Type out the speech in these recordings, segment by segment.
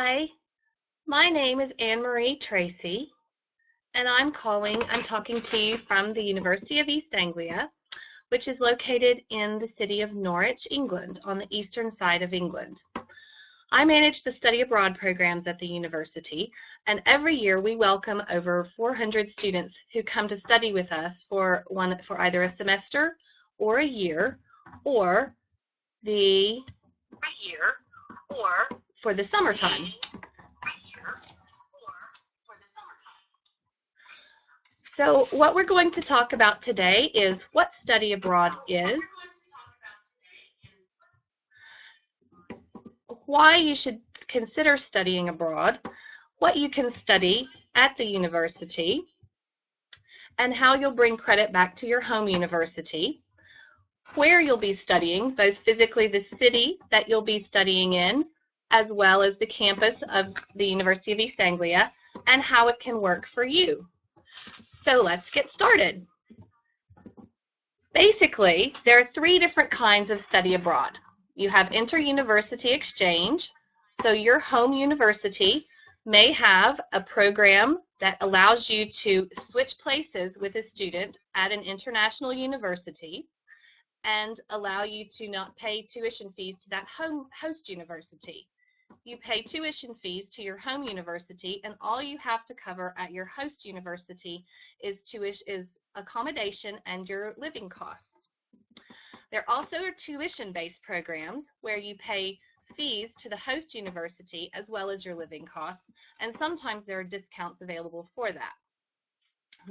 Hi, my name is Anne-Marie Tracy, and I'm talking to you from the University of East Anglia, which is located in the city of Norwich, England, on the eastern side of England. I manage the study abroad programs at the university, and every year we welcome over 400 students who come to study with us for either a semester or a year, or for the summertime. So what we're going to talk about today is what study abroad is, why you should consider studying abroad, what you can study at the university, and how you'll bring credit back to your home university, where you'll be studying, both physically the city that you'll be studying in, as well as the campus of the University of East Anglia, and how it can work for you. So let's get started. Basically, there are three different kinds of study abroad. You have inter-university exchange, so your home university may have a program that allows you to switch places with a student at an international university and allow you to not pay tuition fees to that host university. You pay tuition fees to your home university, and all you have to cover at your host university is accommodation and your living costs. There also are tuition-based programs where you pay fees to the host university as well as your living costs, and sometimes there are discounts available for that.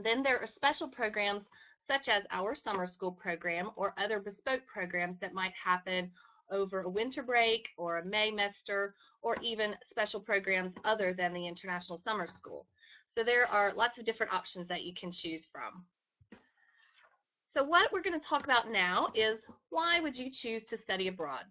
Then there are special programs such as our summer school program or other bespoke programs that might happen over a winter break or a Maymester, or even special programs other than the International Summer School. So there are lots of different options that you can choose from. So what we're going to talk about now is why would you choose to study abroad?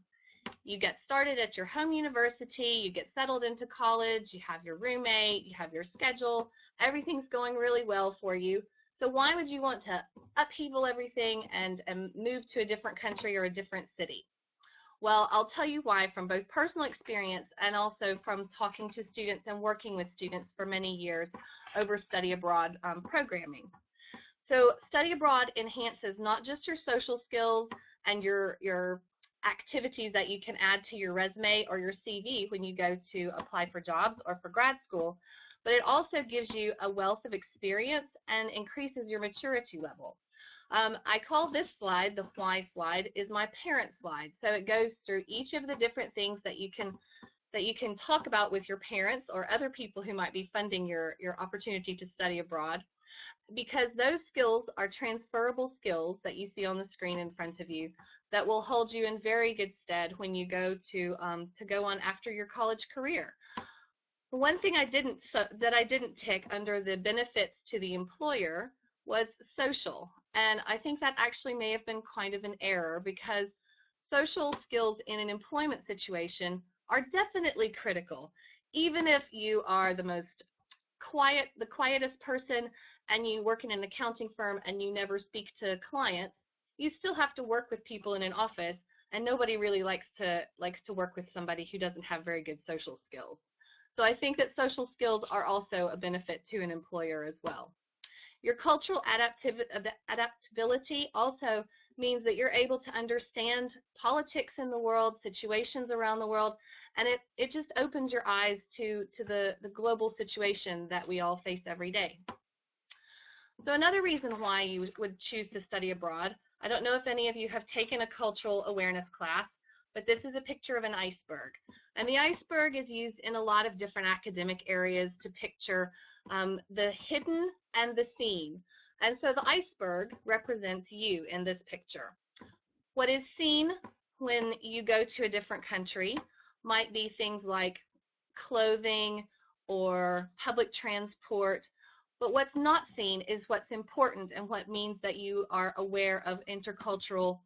You get started at your home university, you get settled into college, you have your roommate, you have your schedule, everything's going really well for you. So why would you want to upheaval everything and move to a different country or a different city? Well, I'll tell you why from both personal experience and also from talking to students and working with students for many years over study abroad programming. So study abroad enhances not just your social skills and your activities that you can add to your resume or your CV when you go to apply for jobs or for grad school, but it also gives you a wealth of experience and increases your maturity level. I call this slide, the why slide, is my parent slide. So it goes through each of the different things that you can talk about with your parents or other people who might be funding your opportunity to study abroad, because those skills are transferable skills that you see on the screen in front of you that will hold you in very good stead when you go to go on after your college career. One thing I didn't tick under the benefits to the employer was social. And I think that actually may have been kind of an error, because social skills in an employment situation are definitely critical. Even if you are the quietest person and you work in an accounting firm and you never speak to clients, you still have to work with people in an office, and nobody really likes to work with somebody who doesn't have very good social skills. So I think that social skills are also a benefit to an employer as well. Your cultural adaptability also means that you're able to understand politics in the world, situations around the world, and it just opens your eyes to the global situation that we all face every day. So another reason why you would choose to study abroad, I don't know if any of you have taken a cultural awareness class, but this is a picture of an iceberg. And the iceberg is used in a lot of different academic areas to picture the hidden and the seen. And so the iceberg represents you in this picture. What is seen when you go to a different country might be things like clothing or public transport, but what's not seen is what's important and what means that you are aware of intercultural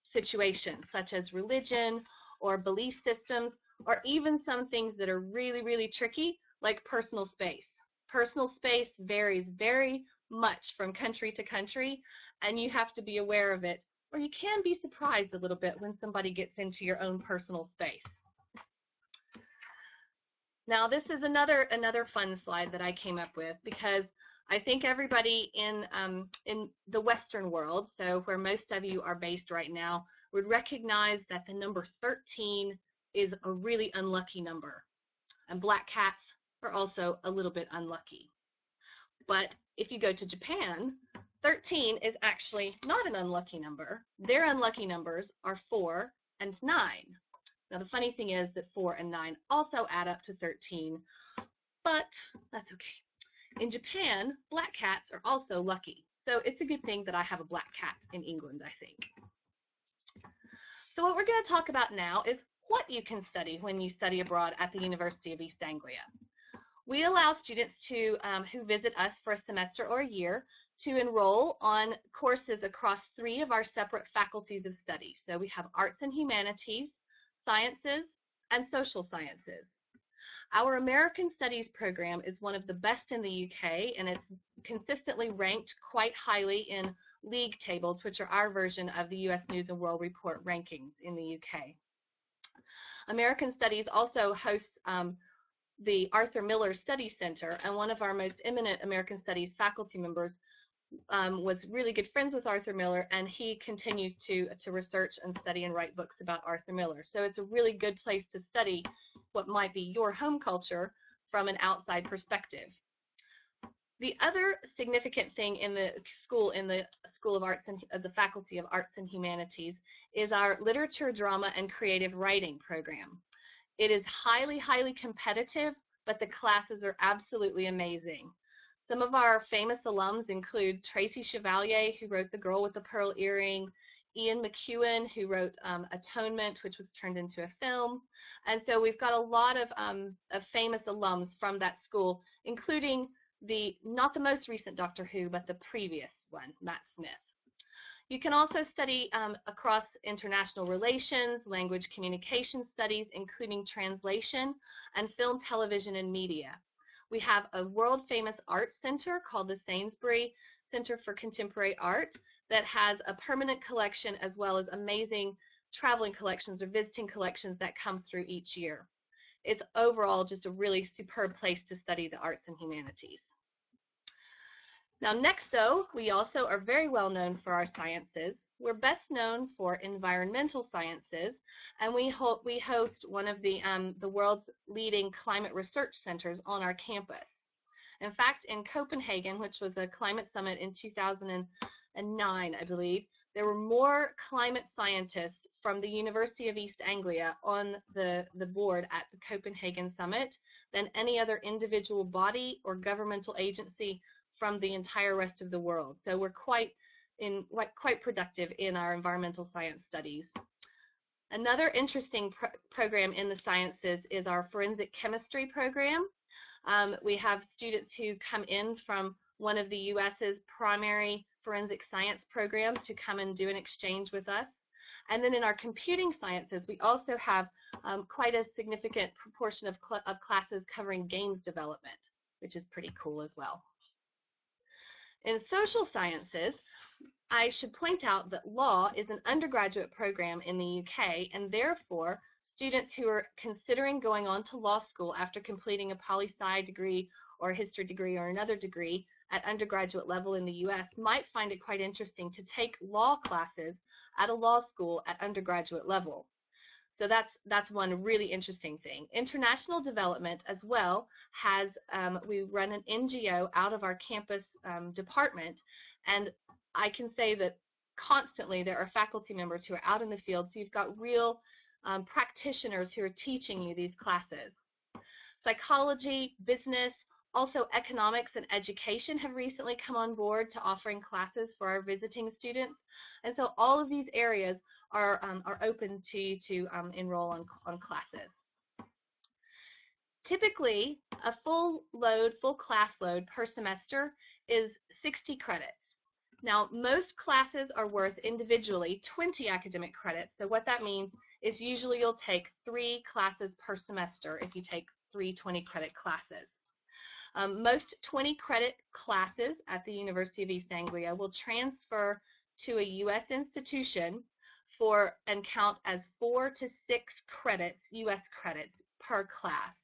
situations such as religion or belief systems, or even some things that are really, really tricky, like personal space. Personal space varies very much from country to country, and you have to be aware of it, or you can be surprised a little bit when somebody gets into your own personal space. Now, this is another fun slide that I came up with because I think everybody in the Western world, so where most of you are based right now, would recognize that the number 13 is a really unlucky number. And black cats are also a little bit unlucky. But if you go to Japan, 13 is actually not an unlucky number. Their unlucky numbers are 4 and 9. Now, the funny thing is that 4 and 9 also add up to 13, but that's okay. In Japan, black cats are also lucky. So it's a good thing that I have a black cat in England, I think. So what we're going to talk about now is what you can study when you study abroad at the University of East Anglia. We allow students to who visit us for a semester or a year to enroll on courses across 3 of our separate faculties of study. So we have arts and humanities, sciences, and social sciences. Our American Studies program is one of the best in the UK, and it's consistently ranked quite highly in league tables, which are our version of the US News and World Report rankings in the UK. American Studies also hosts the Arthur Miller Study Center, and one of our most eminent American Studies faculty members was really good friends with Arthur Miller, and he continues to research and study and write books about Arthur Miller. So it's a really good place to study what might be your home culture from an outside perspective. The other significant thing in the School of Arts and the Faculty of Arts and Humanities is our Literature, Drama, and Creative Writing program. It is highly, highly competitive, but the classes are absolutely amazing. Some of our famous alums include Tracy Chevalier, who wrote The Girl with the Pearl Earring, Ian McEwan, who wrote Atonement, which was turned into a film. And so we've got a lot of famous alums from that school, including not the most recent Doctor Who, but the previous one, Matt Smith. You can also study across international relations, language communication studies, including translation, and film, television, and media. We have a world-famous art center called the Sainsbury Center for Contemporary Art that has a permanent collection as well as amazing traveling collections or visiting collections that come through each year. It's overall just a really superb place to study the arts and humanities. Now next, though, we also are very well known for our sciences. We're best known for environmental sciences, and we host one of the world's leading climate research centers on our campus. In fact, in Copenhagen, which was a climate summit in 2009, I believe, there were more climate scientists from the University of East Anglia on the board at the Copenhagen summit than any other individual body or governmental agency from the entire rest of the world. So we're quite productive in our environmental science studies. Another interesting program in the sciences is our forensic chemistry program. We have students who come in from one of the US's primary forensic science programs to come and do an exchange with us. And then in our computing sciences, we also have quite a significant proportion of classes covering games development, which is pretty cool as well. In social sciences, I should point out that law is an undergraduate program in the UK, and therefore students who are considering going on to law school after completing a poli-sci degree or a history degree or another degree at undergraduate level in the US might find it quite interesting to take law classes at a law school at undergraduate level. So that's one really interesting thing. International development as well has, we run an NGO out of our campus department, and I can say that constantly there are faculty members who are out in the field, so you've got real practitioners who are teaching you these classes. Psychology, business, also economics and education have recently come on board to offering classes for our visiting students, and so all of these areas are open to you to enroll on classes. Typically, a full class load per semester is 60 credits. Now, most classes are worth individually 20 academic credits, so what that means is usually you'll take 3 classes per semester if you take 3 20-credit classes. Most 20-credit classes at the University of East Anglia will transfer to a U.S. institution and count as 4 to 6 credits, U.S. credits per class.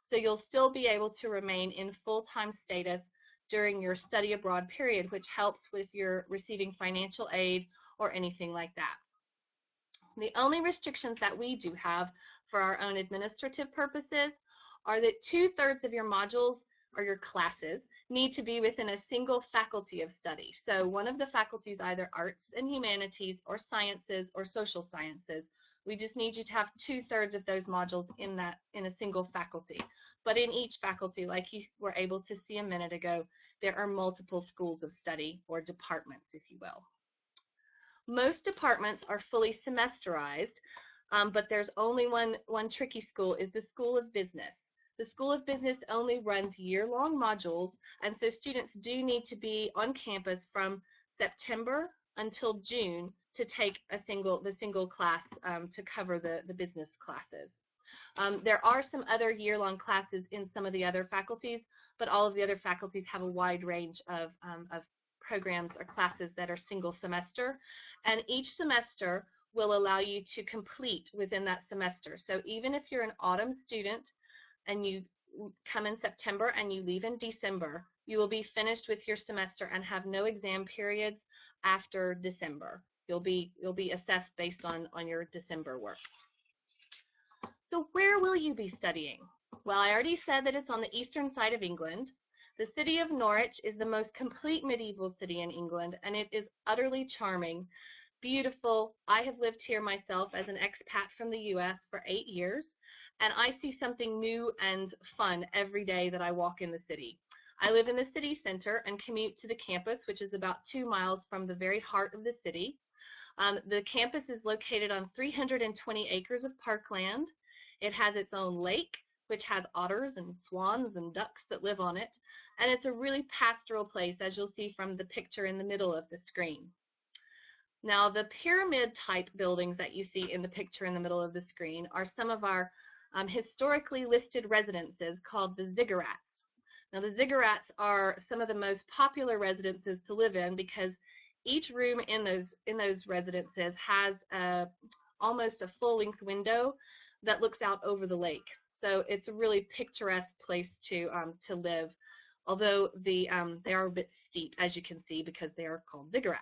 So you'll still be able to remain in full-time status during your study abroad period, which helps with your receiving financial aid or anything like that. The only restrictions that we do have for our own administrative purposes are that 2/3 of your modules or your classes need to be within a single faculty of study. So one of the faculties, either arts and humanities or sciences or social sciences. We just need you to have 2/3 of those modules in a single faculty. But in each faculty, like you were able to see a minute ago, there are multiple schools of study or departments, if you will. Most departments are fully semesterized, but there's only one tricky school, is the School of Business. The School of Business only runs year-long modules, and so students do need to be on campus from September until June to take the single class to cover the business classes. There are some other year-long classes in some of the other faculties, but all of the other faculties have a wide range of programs or classes that are single semester, and each semester will allow you to complete within that semester. So even if you're an autumn student and you come in September and you leave in December, you will be finished with your semester and have no exam periods after December. You'll be assessed based on your December work. So where will you be studying? Well, I already said that it's on the eastern side of England. The city of Norwich is the most complete medieval city in England, and it is utterly charming, beautiful. I have lived here myself as an expat from the US for 8 years, and I see something new and fun every day that I walk in the city. I live in the city center and commute to the campus, which is about 2 miles from the very heart of the city. The campus is located on 320 acres of parkland. It has its own lake, which has otters and swans and ducks that live on it, and it's a really pastoral place, as you'll see from the picture in the middle of the screen. Now, the pyramid-type buildings that you see in the picture in the middle of the screen are some of our historically listed residences called the Ziggurats. Now, the Ziggurats are some of the most popular residences to live in because each room in those residences has almost a full-length window that looks out over the lake. So it's a really picturesque place to live, although they are a bit steep, as you can see, because they are called Ziggurats.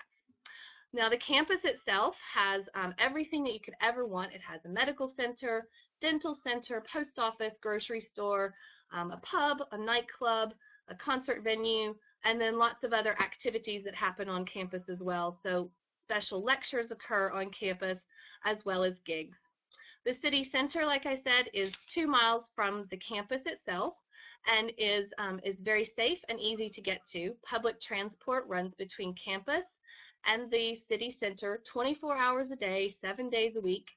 Now, the campus itself has everything that you could ever want. It has a medical center, dental center, post office, grocery store, a pub, a nightclub, a concert venue, and then lots of other activities that happen on campus as well. So special lectures occur on campus as well as gigs. The city center, like I said, is 2 miles from the campus itself and is very safe and easy to get to. Public transport runs between campus and the city center 24 hours a day, 7 days a week,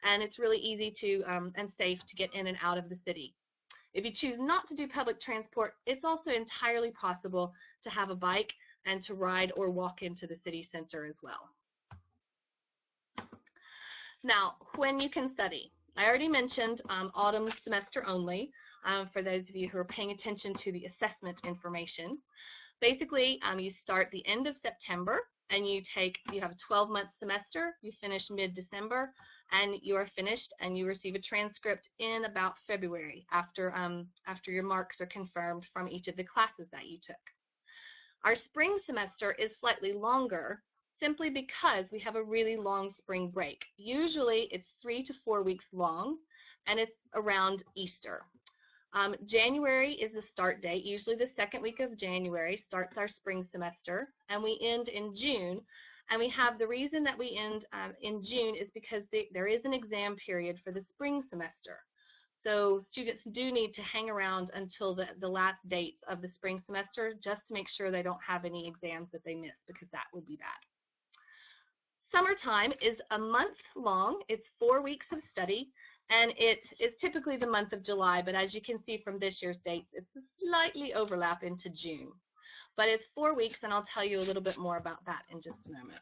and it's really easy to and safe to get in and out of the city. If you choose not to do public transport, it's also entirely possible to have a bike and to ride or walk into the city center as well. Now, when you can study. I already mentioned autumn semester only, for those of you who are paying attention to the assessment information. Basically, you start the end of September, and you have a 12-month semester, you finish mid-December, and you are finished, and you receive a transcript in about February after your marks are confirmed from each of the classes that you took. Our spring semester is slightly longer, simply because we have a really long spring break. Usually it's 3 to 4 weeks long, and it's around Easter. January is the start date. Usually the second week of January starts our spring semester, and we end in June. And the reason that we end in June is because there is an exam period for the spring semester. So students do need to hang around until the last dates of the spring semester just to make sure they don't have any exams that they miss, because that would be bad. Summertime is a month long. It's 4 weeks of study, and it is typically the month of July, but as you can see from this year's dates, it's a slightly overlap into June. But it's 4 weeks, and I'll tell you a little bit more about that in just a moment.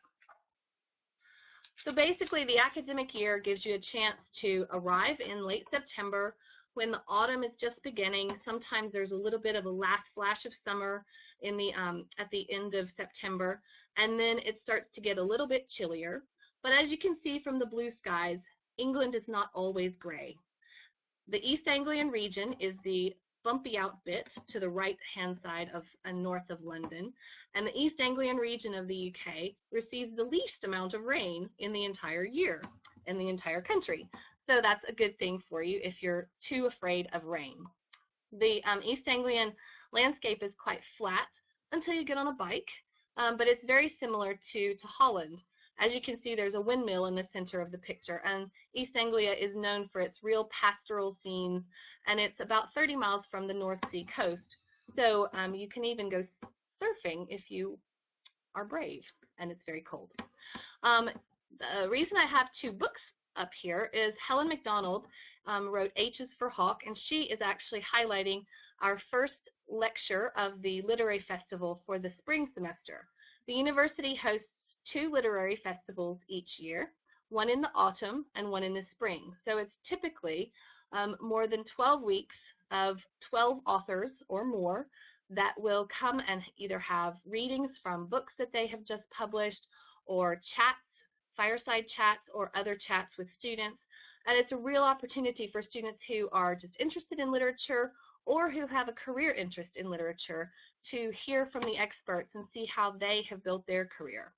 So basically, the academic year gives you a chance to arrive in late September when the autumn is just beginning. Sometimes there's a little bit of a last flash of summer at the end of September, and then it starts to get a little bit chillier. But as you can see from the blue skies, England is not always gray. The East Anglian region is the bumpy out bit to the right-hand side of and north of London, and the East Anglian region of the UK receives the least amount of rain in the entire year in the entire country. So that's a good thing for you if you're too afraid of rain. The East Anglian landscape is quite flat until you get on a bike, but it's very similar to Holland. As you can see, there's a windmill in the center of the picture, and East Anglia is known for its real pastoral scenes, and it's about 30 miles from the North Sea coast. So you can even go surfing if you are brave, and it's very cold. The reason I have two books up here is Helen MacDonald wrote H is for Hawk, and she is actually highlighting our first lecture of the literary festival for the spring semester. The university hosts two literary festivals each year, one in the autumn and one in the spring. So it's typically more than 12 weeks of 12 authors or more that will come and either have readings from books that they have just published, or chats, fireside chats, or other chats with students. And it's a real opportunity for students who are just interested in literature or who have a career interest in literature to hear from the experts and see how they have built their career.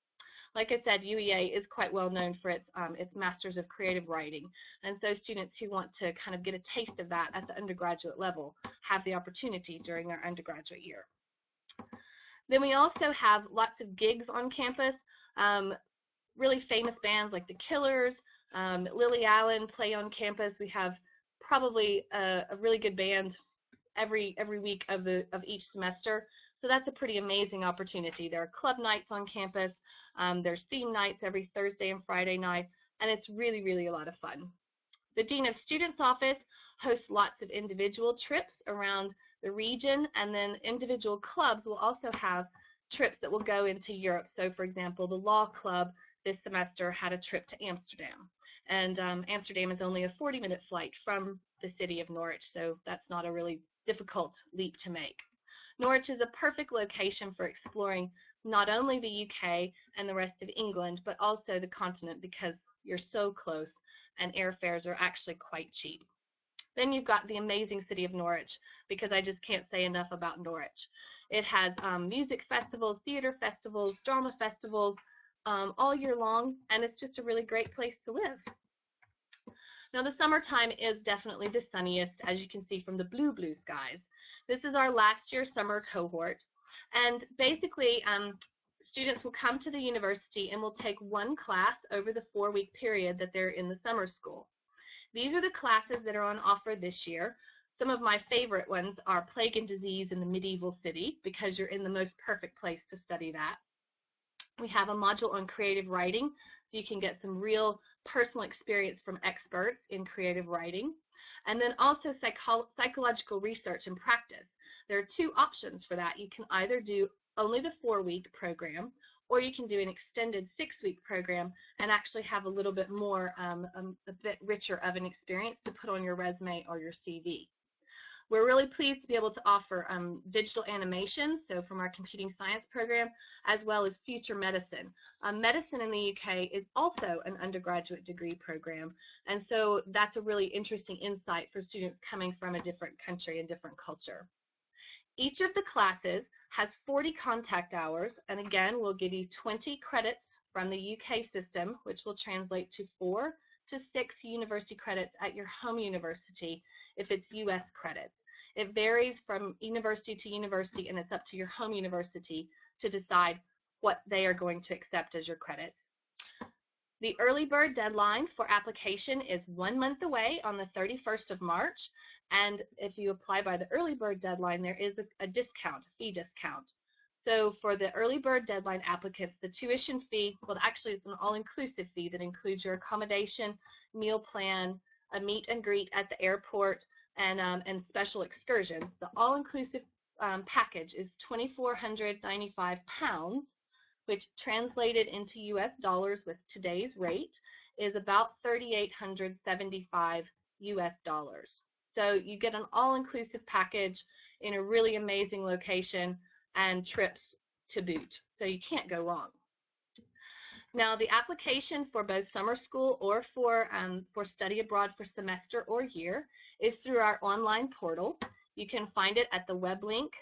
Like I said, UEA is quite well known for its Masters of Creative Writing, and so students who want to kind of get a taste of that at the undergraduate level have the opportunity during their undergraduate year. Then we also have lots of gigs on campus. Really famous bands like the Killers, Lily Allen play on campus. We have probably a really good band every week of each semester. So that's a pretty amazing opportunity. There are club nights on campus. There's theme nights every Thursday and Friday night, and it's really, really a lot of fun. The Dean of Students office hosts lots of individual trips around the region, and then individual clubs will also have trips that will go into Europe. So for example, the law club this semester had a trip to Amsterdam, and Amsterdam is only a 40-minute flight from the city of Norwich, so that's not a really difficult leap to make. Norwich is a perfect location for exploring not only the UK and the rest of England, but also the continent, because you're so close and airfares are actually quite cheap. Then you've got the amazing city of Norwich, because I just can't say enough about Norwich. It has music festivals, theater festivals, drama festivals, all year long, and it's just a really great place to live. Now the summertime is definitely the sunniest, as you can see from the blue skies. This is our last year summer cohort, and basically students will come to the university and will take one class over the 4-week period that they're in the summer school. These are the classes that are on offer this year. Some of my favorite ones are Plague and Disease in the Medieval City, because you're in the most perfect place to study that. We have a module on creative writing, so you can get some real personal experience from experts in creative writing. And then also psychological research and practice. There are two options for that. You can either do only the 4-week program, or you can do an extended 6-week program and actually have a little bit more, a bit richer of an experience to put on your resume or your CV. We're really pleased to be able to offer digital animation, so from our computing science program, as well as future medicine. Medicine in the UK is also an undergraduate degree program, and so that's a really interesting insight for students coming from a different country and different culture. Each of the classes has 40 contact hours, and again, we'll give you 20 credits from the UK system, which will translate to 4 to 6 university credits at your home university if it's US credits. It varies from university to university, and it's up to your home university to decide what they are going to accept as your credits. The early bird deadline for application is 1 month away on the 31st of March, and if you apply by the early bird deadline, there is a discount, a fee discount. So for the early bird deadline applicants, the tuition fee, well, actually it's an all-inclusive fee that includes your accommodation, meal plan, a meet and greet at the airport, and special excursions. The all-inclusive package is £2,495, which translated into US dollars with today's rate is about $3,875 US dollars. So you get an all-inclusive package in a really amazing location and trips to boot. So you can't go wrong. Now, the application for both summer school or for study abroad for semester or year is through our online portal. You can find it at the web link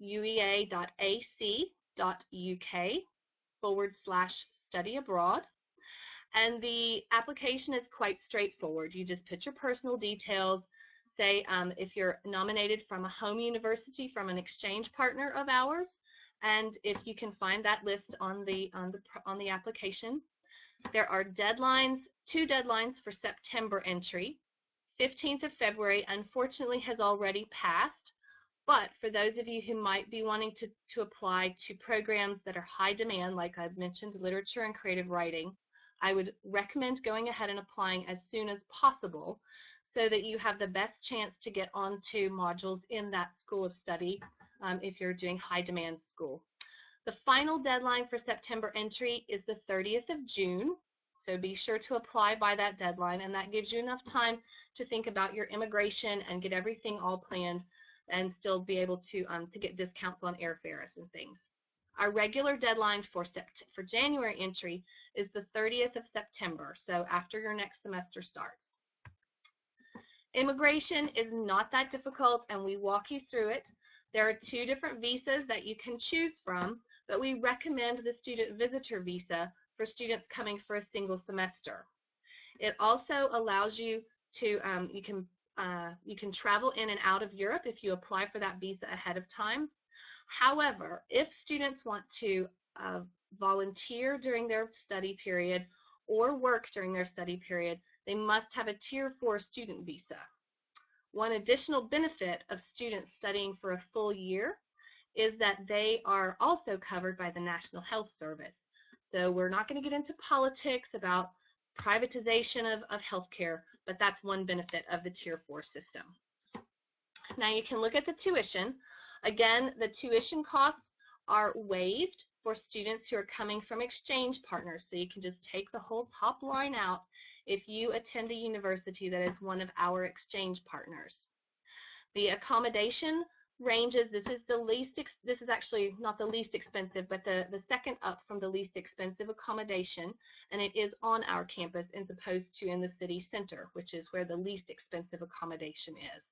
uea.ac.uk/study abroad. And the application is quite straightforward. You just put your personal details, say if you're nominated from a home university from an exchange partner of ours, and if you can find that list on the application. There are deadlines, 2 deadlines for September entry. 15th of February, unfortunately, has already passed, but for those of you who might be wanting to apply to programs that are high demand, like I've mentioned, literature and creative writing, I would recommend going ahead and applying as soon as possible so that you have the best chance to get onto modules in that school of study if you're doing high demand school. The final deadline for September entry is the 30th of June, so be sure to apply by that deadline, and that gives you enough time to think about your immigration and get everything all planned and still be able to get discounts on airfares and things. Our regular deadline for January entry is the 30th of September, so after your next semester starts. Immigration is not that difficult, and we walk you through it. There are 2 different visas that you can choose from, but we recommend the student visitor visa for students coming for a single semester. It also allows you to, you can travel in and out of Europe if you apply for that visa ahead of time. However, if students want to volunteer during their study period or work during their study period, they must have a Tier 4 student visa. One additional benefit of students studying for a full year is that they are also covered by the National Health Service. So we're not going to get into politics about privatization of healthcare, but that's one benefit of the Tier 4 system. Now you can look at the tuition. Again, the tuition costs are waived for students who are coming from exchange partners, so you can just take the whole top line out if you attend a university that is one of our exchange partners. The accommodation ranges, this is actually not the least expensive, but the second up from the least expensive accommodation, and it is on our campus as opposed to in the city center, which is where the least expensive accommodation is.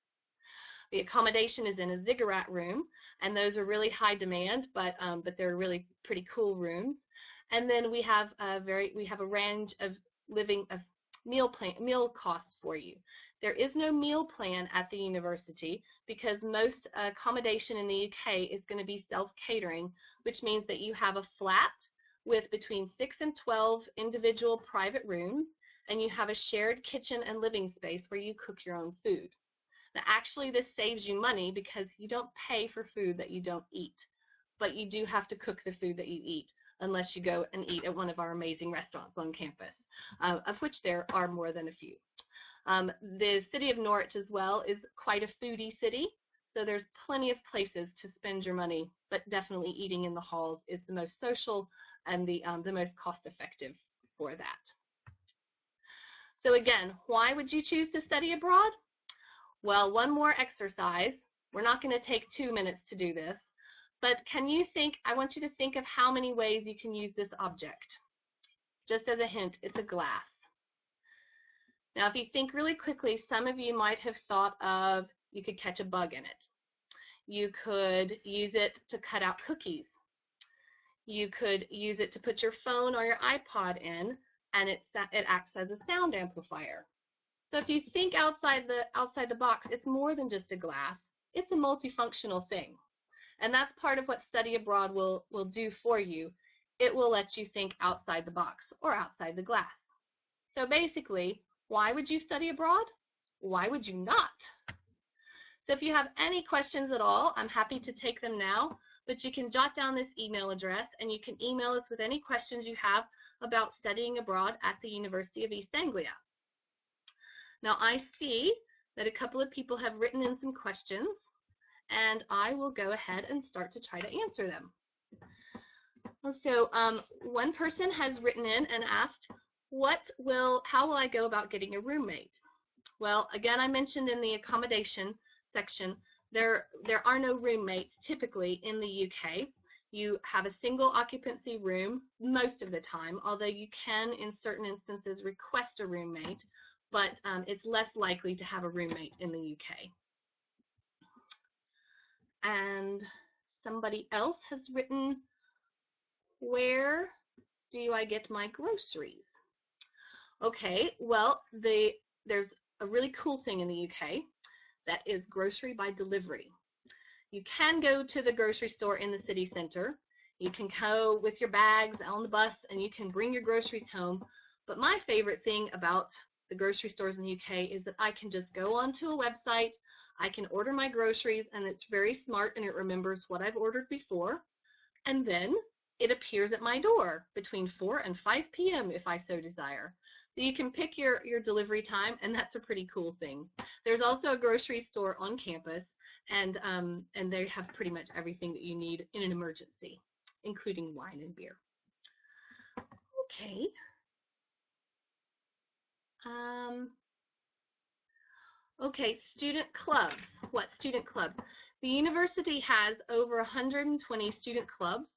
The accommodation is in a Ziggurat room, and those are really high demand, but they're really pretty cool rooms. And then we have a range of meal costs for you. There is no meal plan at the university because most accommodation in the UK is going to be self-catering, which means that you have a flat with between 6 and 12 individual private rooms, and you have a shared kitchen and living space where you cook your own food. Now, actually, this saves you money because you don't pay for food that you don't eat, but you do have to cook the food that you eat unless you go and eat at one of our amazing restaurants on campus, of which there are more than a few. The city of Norwich as well is quite a foodie city, so there's plenty of places to spend your money, but definitely eating in the halls is the most social and the most cost-effective for that. So again, why would you choose to study abroad? Well, one more exercise. We're not going to take 2 minutes to do this, but I want you to think of how many ways you can use this object. Just as a hint, it's a glass. Now, if you think really quickly, some of you might have thought of you could catch a bug in it. You could use it to cut out cookies. You could use it to put your phone or your iPod in, and it acts as a sound amplifier. So if you think outside the box, it's more than just a glass. It's a multifunctional thing. And that's part of what Study Abroad will do for you. It will let you think outside the box or outside the glass. So basically, why would you study abroad? Why would you not? So if you have any questions at all, I'm happy to take them now, but you can jot down this email address and you can email us with any questions you have about studying abroad at the University of East Anglia. Now I see that a couple of people have written in some questions, and I will go ahead and start to try to answer them. So one person has written in and asked, how will I go about getting a roommate? Well, again, I mentioned in the accommodation section, there are no roommates typically in the UK. You have a single occupancy room most of the time, although you can, in certain instances, request a roommate, but it's less likely to have a roommate in the UK. And somebody else has written, where do I get my groceries? Okay, well, there's a really cool thing in the UK that is grocery by delivery. You can go to the grocery store in the city center. You can go with your bags on the bus and you can bring your groceries home. But my favorite thing about the grocery stores in the UK is that I can just go onto a website, I can order my groceries, and it's very smart and it remembers what I've ordered before. And then it appears at my door between 4 and 5 p.m. if I so desire. So you can pick your delivery time, and that's a pretty cool thing. There's also a grocery store on campus, and they have pretty much everything that you need in an emergency, including wine and beer. Okay. Okay, student clubs. What student clubs? The university has over 120 student clubs,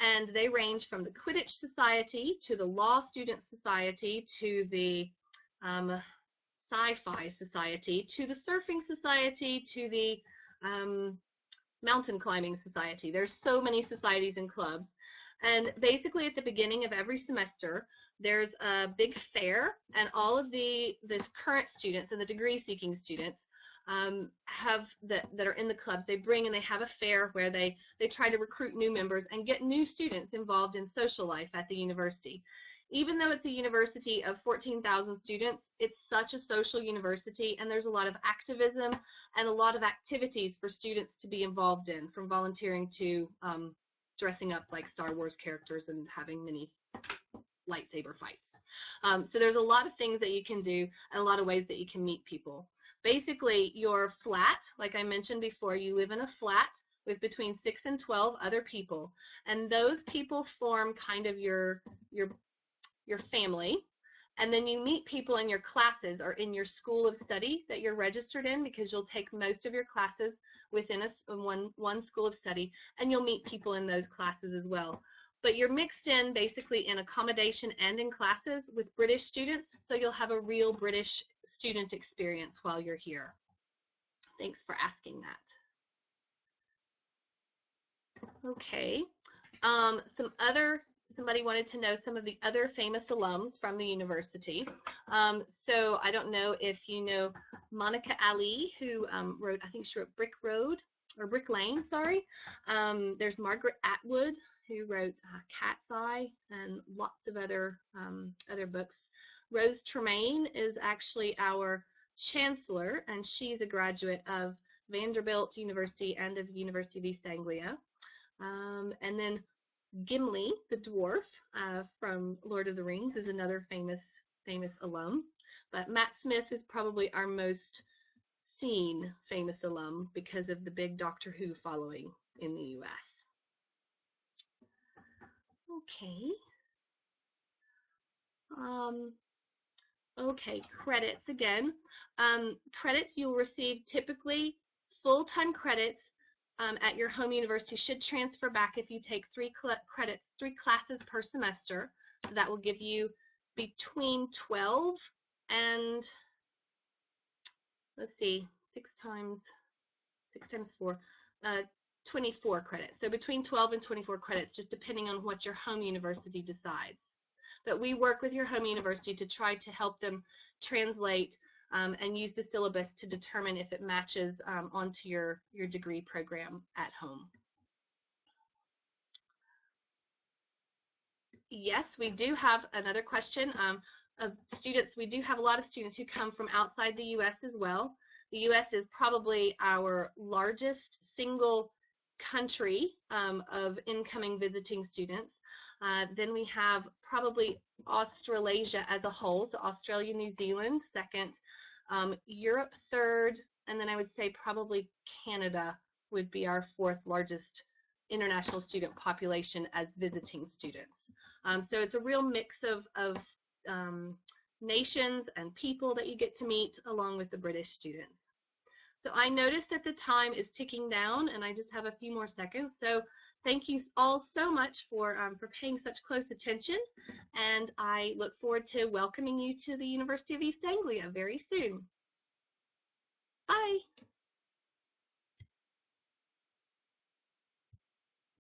and they range from the Quidditch Society to the Law Student Society to the Sci-Fi Society to the Surfing Society to the Mountain Climbing Society. There's so many societies and clubs. And basically at the beginning of every semester, there's a big fair, and all of this current students and the degree-seeking students that are in the clubs, they bring and they have a fair where they try to recruit new members and get new students involved in social life at the university. Even though it's a university of 14,000 students, it's such a social university, and there's a lot of activism and a lot of activities for students to be involved in, from volunteering to dressing up like Star Wars characters and having mini lightsaber fights. So there's a lot of things that you can do and a lot of ways that you can meet people. Basically, your flat, like I mentioned before, you live in a flat with between 6 and 12 other people, and those people form kind of your family. And then you meet people in your classes or in your school of study that you're registered in, because you'll take most of your classes within one school of study, and you'll meet people in those classes as well. But you're mixed in basically in accommodation and in classes with British students, so you'll have a real British student experience while you're here. Thanks for asking that. Okay. Somebody wanted to know some of the other famous alums from the university. So I don't know if you know Monica Ali, who wrote, I think she wrote Brick Lane, sorry. There's Margaret Atwood, who wrote Cat's Eye and lots of other books. Rose Tremaine is actually our chancellor, and she's a graduate of Vanderbilt University and of University of East Anglia. And then Gimli, the dwarf from Lord of the Rings, is another famous alum. But Matt Smith is probably our most seen famous alum because of the big Doctor Who following in the US. Okay. Okay, credits again. Credits you'll receive typically full-time credits at your home university should transfer back if you take 3 classes per semester. So that will give you between 12 and, let's see, 6 times 4, 24 credits. So between 12 and 24 credits, just depending on what your home university decides. But we work with your home university to try to help them translate and use the syllabus to determine if it matches onto your degree program at home. Yes, we do have another question of students. We do have a lot of students who come from outside the U.S. as well. The U.S. is probably our largest single country of incoming visiting students. Then we have probably Australasia as a whole, so Australia, New Zealand second, Europe third, and then I would say probably Canada would be our 4th largest international student population as visiting students. So it's a real mix of nations and people that you get to meet along with the British students. So I noticed that the time is ticking down and I just have a few more seconds. So Thank you all so much for paying such close attention, and I look forward to welcoming you to the University of East Anglia very soon. Bye.